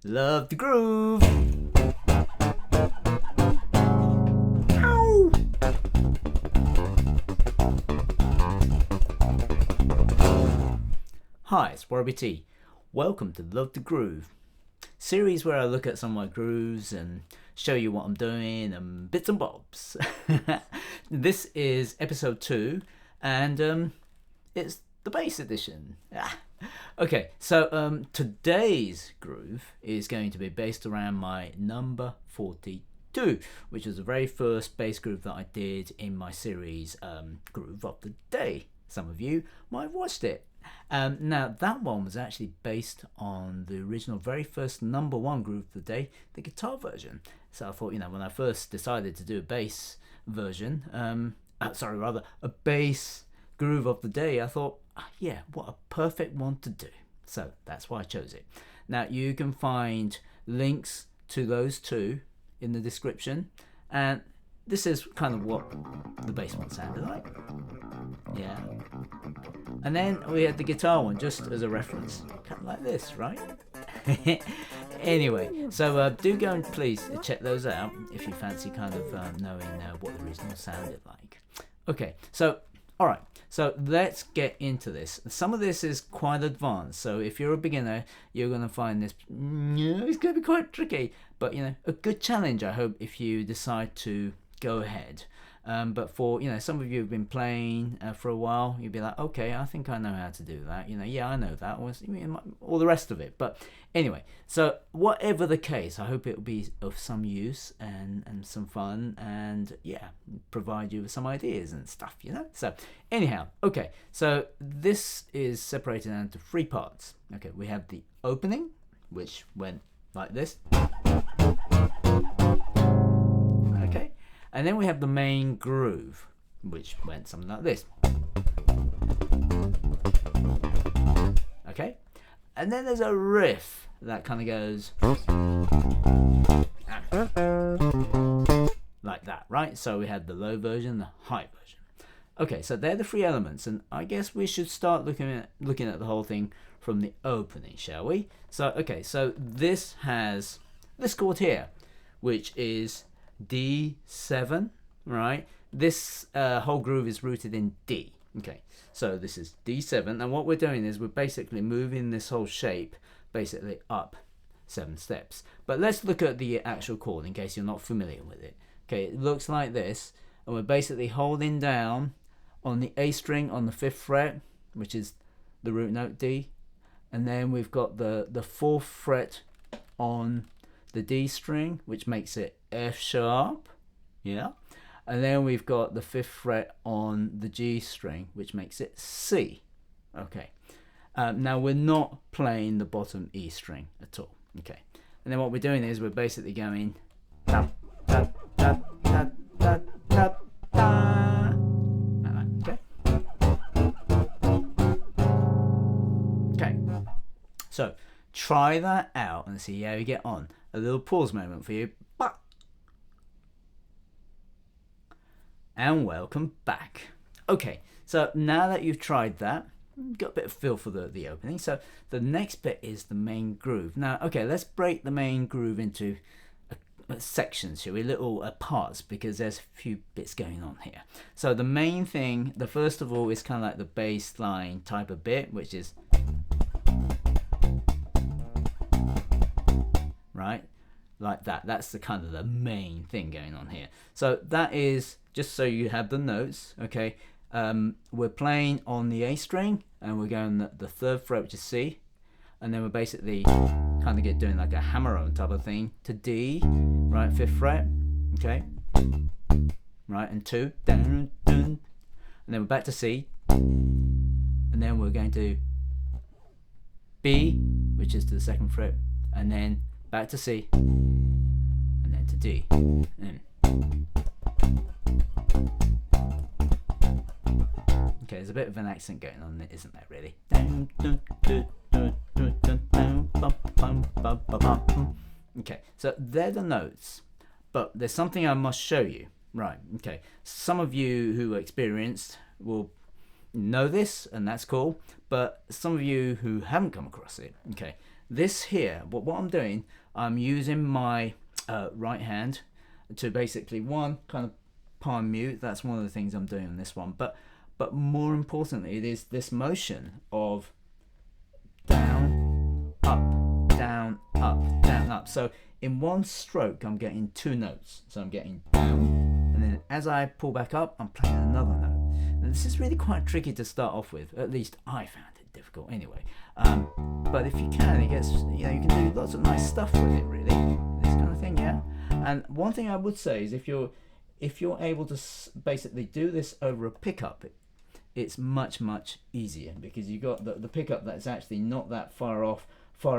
Love the groove. Ow. Hi, it's Warabe. Welcome to Love the Groove, series where I look at some of my grooves and show you what I'm doing and bits and bobs. This is episode 2 and it's the bass edition. Okay, so today's groove is going to be based around my number 42, which was the very first bass groove that I did in my series Groove of the Day. Some of you might have watched it. Now that one was actually based on the original very first number 1 groove of the day, the guitar version. So I thought, when I first decided to do a bass version, a bass groove of the day, I thought, yeah, what a perfect one to do. So that's why I chose it. Now you can find links to those two in the description, and this is kind of what the bass one sounded like. Yeah. And then we had the guitar one just as a reference, kind of like this, right? Anyway, so do go and please check those out if you fancy kind of knowing what the original sounded like. Okay, so alright, so let's get into this. Some of this is quite advanced, so if you're a beginner, you're going to find this, it's going to be quite tricky, but a good challenge, I hope, if you decide to go ahead. But for some of you have been playing for a while, you'll be like, okay, I think I know how to do that. Yeah, I know that was all the rest of it. But anyway, so whatever the case, I hope it will be of some use and some fun, and yeah, provide you with some ideas and stuff. So anyhow, okay, so this is separated into 3 parts. Okay, we have the opening, which went like this. And then we have the main groove, which went something like this. Okay? And then there's a riff that kind of goes like that, right? So we had the low version, the high version. Okay, so they're the 3 elements, and I guess we should start looking at the whole thing from the opening, shall we? So, okay, so this has this chord here, which is D7, right? This whole groove is rooted in D. Okay, so this is D7, and what we're doing is we're basically moving this whole shape basically up 7 steps. But let's look at the actual chord in case you're not familiar with it. Okay, it looks like this, and we're basically holding down on the A string on the 5th fret, which is the root note D, and then we've got the 4th fret on the D string, which makes it F sharp, yeah, and then we've got the 5th fret on the G string, which makes it C. Okay, now we're not playing the bottom E string at all. Okay, and then what we're doing is we're basically going tap tap tap tap tap tap tap. Okay. Okay, so try that out and see how you get on. A little pause moment for you. And welcome back. Okay, so now that you've tried that, you've got a bit of feel for the opening. So the next bit is the main groove. Now, okay, let's break the main groove into sections, shall we? Little parts, because there's a few bits going on here. So the main thing, the first of all, is kind of like the bass line type of bit, which is right, like that. That's the kind of the main thing going on here. So that is just so you have the notes. Okay, we're playing on the A string, and we're going the 3rd fret, which is C, and then we're basically kind of doing like a hammer-on type of thing to D, right, 5th fret, okay, right, and 2, down, dun, and then we're back to C, and then we're going to B, which is to the 2nd fret, and then back to C, and then to D. Okay, there's a bit of an accent going on there, isn't there, really? Okay, so they're the notes, but there's something I must show you. Right, okay. Some of you who are experienced will know this, and that's cool, but some of you who haven't come across it, okay, this here, what I'm doing, I'm using my right hand to basically one kind of palm mute. That's one of the things I'm doing on this one, but more importantly, it is this motion of down, up, down, up, down, up. So in one stroke, I'm getting two notes. So I'm getting down, and then as I pull back up, I'm playing another note. And this is really quite tricky to start off with. At least I found it difficult anyway. But if you can, it gets, you can do lots of nice stuff with it, really. This kind of thing, yeah. And one thing I would say is if you're able to basically do this over a pickup, it's much easier, because you got the pickup that's actually not that far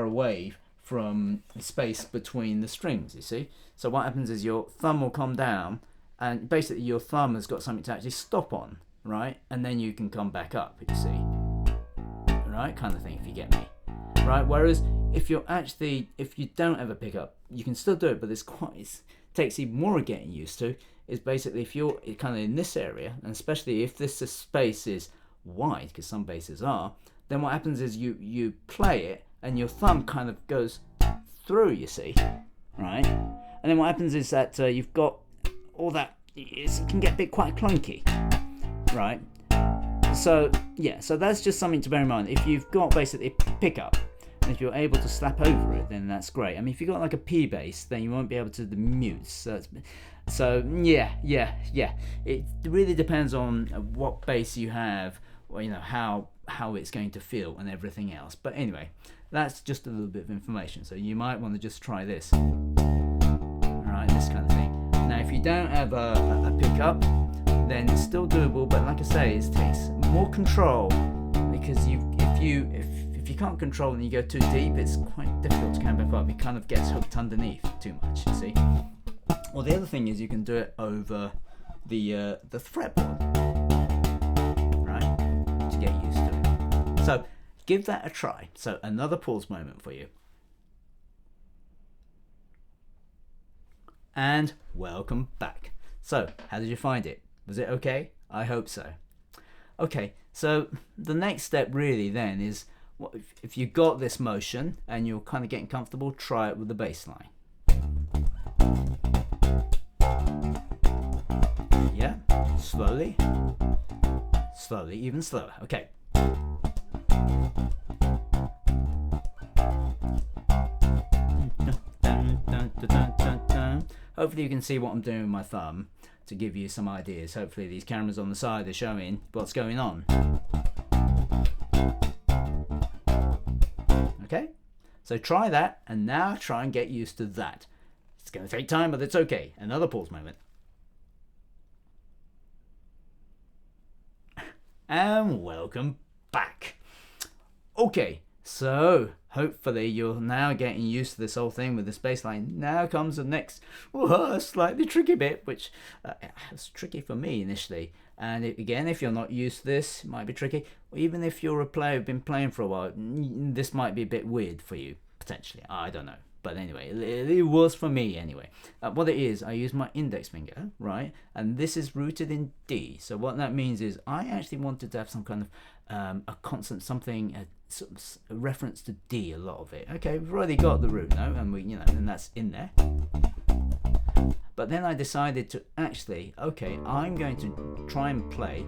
away from the space between the strings, you see. So what happens is your thumb will come down, and basically your thumb has got something to actually stop on, right? And then you can come back up, you see, right, kind of thing, if you get me, right? Whereas if you don't have a pickup, you can still do it, but it takes even more getting used to. Is basically if you're kind of in this area, and especially if this space is wide, because some basses are, then what happens is you play it and your thumb kind of goes through, you see, right? And then what happens is that you've got all that, it can get quite clunky, right? So yeah, so that's just something to bear in mind. If you've got basically a pickup, and if you're able to slap over it, then that's great. I mean, if you've got like a P bass, then you won't be able to do the mutes. So yeah. It really depends on what bass you have, or how it's going to feel and everything else. But anyway, that's just a little bit of information. So you might want to just try this. Alright, this kind of thing. Now if you don't have a pickup, then it's still doable, but like I say, it takes more control, because if you can't control and you go too deep, it's quite difficult to come back up. It kind of gets hooked underneath too much, you see. Or the other thing is you can do it over the fretboard, right, to get used to it. So give that a try. So another pause moment for you. And welcome back. So how did you find it? Was it okay? I hope so. Okay, so the next step really then is, if you got this motion and you're kind of getting comfortable, try it with the bass line. Yeah, slowly, even slower. Okay. Hopefully you can see what I'm doing with my thumb to give you some ideas. Hopefully these cameras on the side are showing what's going on. Okay, so try that, and now try and get used to that. It's going to take time, but it's okay. Another pause moment. And welcome back. Okay, so hopefully you're now getting used to this whole thing with this bass line. Now comes the next slightly tricky bit, which was tricky for me initially. And again, if you're not used to this, it might be tricky. Or even if you're a player who's been playing for a while, this might be a bit weird for you, potentially. I don't know. But anyway, it was for me anyway. What it is, I use my index finger, right? And this is rooted in D. So what that means is I actually wanted to have some kind of a constant something, sort of a reference to D, a lot of it. Okay, we've already got the root note, and and that's in there. But then I decided to actually, okay, I'm going to try and play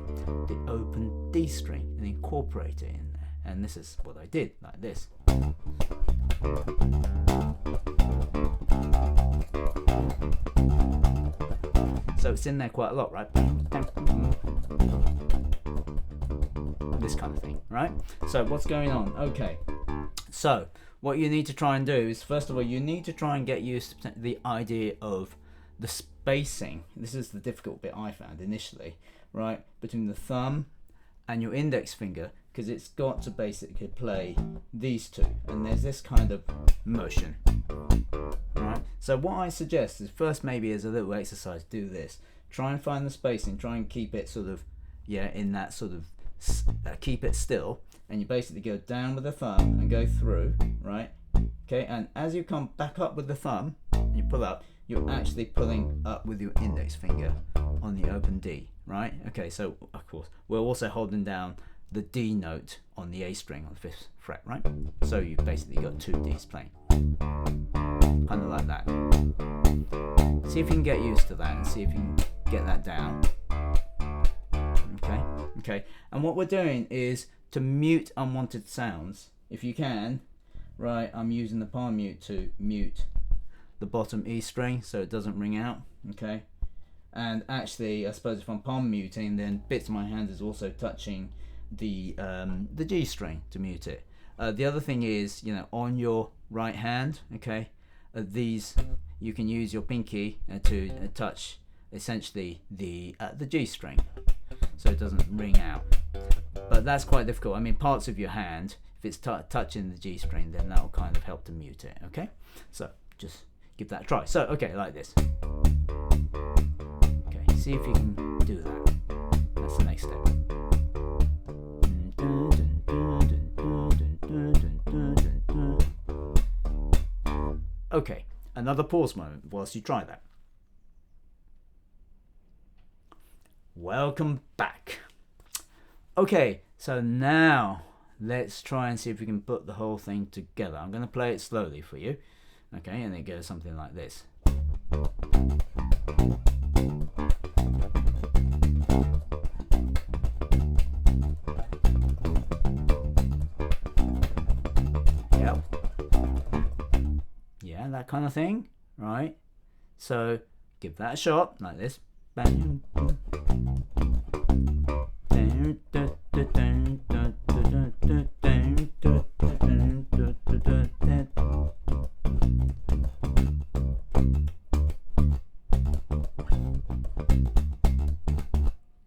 the open D string and incorporate it in there. And this is what I did, like this. So it's in there quite a lot, right? This kind of thing, right? So what's going on? Okay, so what you need to try and do is, first of all, you need to try and get used to the idea of the spacing. This is the difficult bit I found initially, right? Between the thumb and your index finger, because it's got to basically play these two, and there's this kind of motion, right? So what I suggest is, first, maybe as a little exercise, do this. Try and find the spacing, try and keep it sort of, in that sort of, keep it still, and you basically go down with the thumb and go through, right? Okay, and as you come back up with the thumb, and you pull up, you're actually pulling up with your index finger on the open D, right? Okay, so of course we're also holding down the D note on the A string on the 5th fret, right? So you've basically got 2 Ds playing, kind of like that. See if you can get used to that and see if you can get that down. Okay. And what we're doing is to mute unwanted sounds, if you can, right? I'm using the palm mute to mute the bottom E string so it doesn't ring out, okay? And actually, I suppose if I'm palm muting, then bits of my hand is also touching the G string to mute it. The other thing is, you know, on your right hand, okay, these you can use your pinky to touch essentially the G string, so it doesn't ring out. But that's quite difficult. I mean, parts of your hand, if it's touching the G string, then that will kind of help to mute it. Okay, so just give that a try. So okay, like this. Okay, see if you can do that. That's the next step. Okay, another pause moment whilst you try that. Welcome back. Okay, so now let's try and see if we can put the whole thing together. I'm going to play it slowly for you. Okay, and it goes something like this. Yep. Yeah, that kind of thing, right? So give that a shot like this. Bang.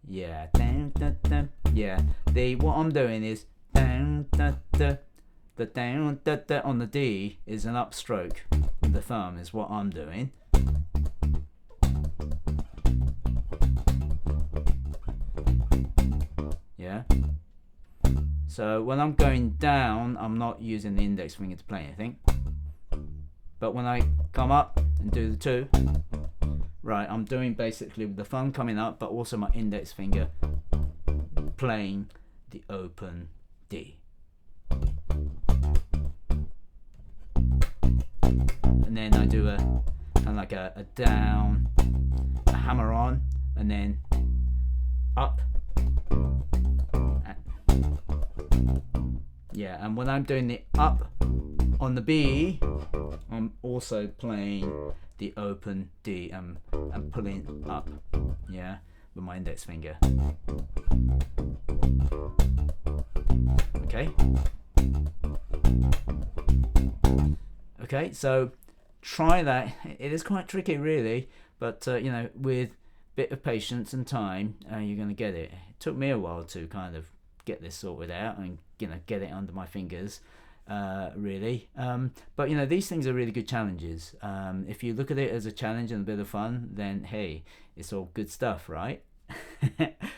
Yeah, yeah. What I'm doing is the on the D is an upstroke with the thumb is what I'm doing. Yeah. So when I'm going down, I'm not using the index finger to play anything. But when I come up and do the 2, right, I'm doing basically with the thumb coming up, but also my index finger playing the open D. And then I do a kind of like a down, a hammer on, and then up. Yeah, and when I'm doing the up on the B, I'm also playing the open D and pulling up, yeah, with my index finger. Okay. Okay, so try that. It is quite tricky, really, but you know, with a bit of patience and time, you're going to get it. It took me a while to kind of get this sorted out and, you know, get it under my fingers, really. But you know, these things are really good challenges. If you look at it as a challenge and a bit of fun, then hey, it's all good stuff, right?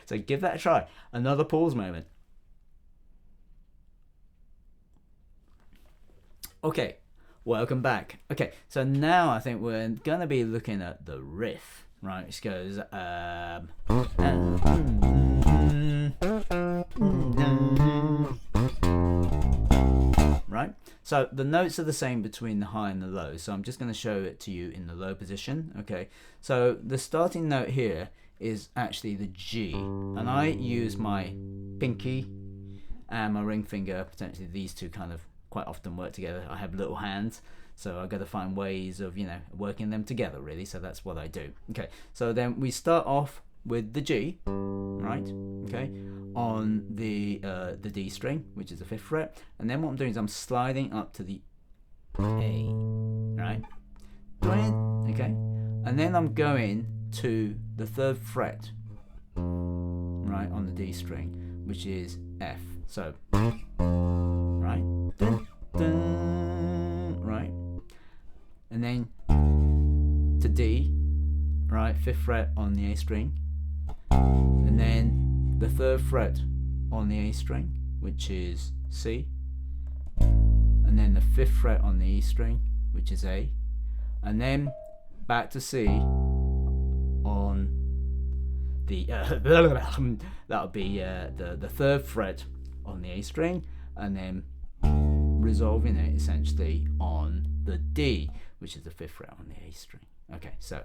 So give that a try. Another pause moment. Okay, welcome back. Okay, so now I think we're gonna be looking at the riff, right? Which goes right? So the notes are the same between the high and the low, so I'm just going to show it to you in the low position. Okay, so the starting note here is actually the G, and I use my pinky and my ring finger, potentially these two kind of quite often work together. I have little hands, so I've got to find ways of, you know, working them together, really. So that's what I do. Okay, so then we start off with the G, right? Okay, on the D string, which is the 5th fret, and then what I'm doing is I'm sliding up to the A, right? Okay, and then I'm going to the 3rd fret, right, on the D string, which is F. So, right, dun, dun, right, and then to D, right, 5th fret on the A string, and then the 3rd fret on the A string, which is C, and then the 5th fret on the E string, which is A, and then back to C on the that'll be the 3rd fret on the A string, and then resolving it essentially on the D, which is the 5th fret on the A string. Okay, so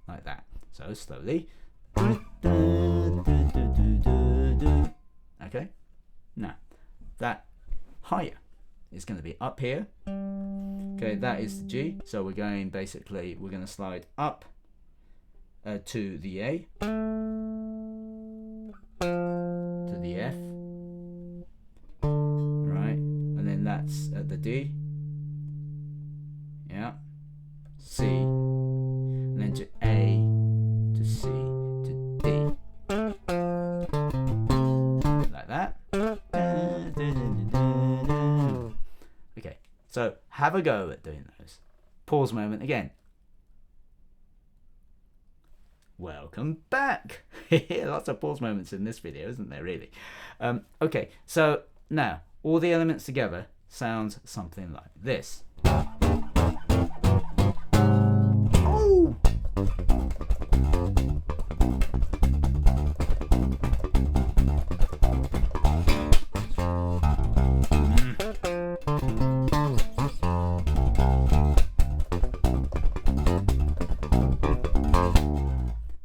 like that. So slowly. Okay, now that higher is going to be up here. Okay, that is the G. So we're going basically, we're going to slide up to the A, to the F, right, and then that's the D, yeah, C, and then to A, to C, to D, like that. Okay, so have a go at doing those. Pause moment again. Welcome back. Lots of pause moments in this video, isn't there, really? Okay, so now all the elements together sounds something like this. Oh!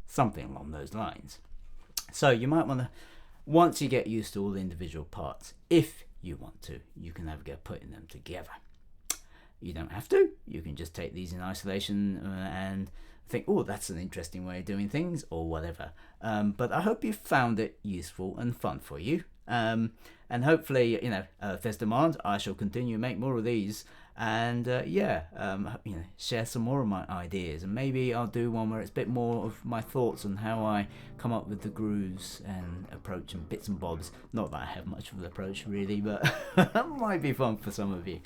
Something along those lines. So you might want to, once you get used to all the individual parts, if you want to, you can have a go putting them together. You don't have to. You can just take these in isolation and think, oh, that's an interesting way of doing things, or whatever. But I hope you found it useful and fun for you. And hopefully, if there's demand, I shall continue to make more of these. And share some more of my ideas, and maybe I'll do one where it's a bit more of my thoughts on how I come up with the grooves and approach and bits and bobs. Not that I have much of an approach really, but that might be fun for some of you.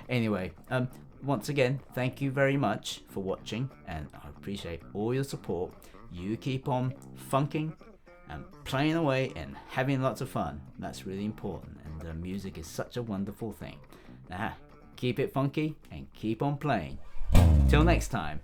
Anyway, once again, thank you very much for watching, and I appreciate all your support. You keep on funking and playing away and having lots of fun. That's really important, and music is such a wonderful thing. Keep it funky and keep on playing. Till next time.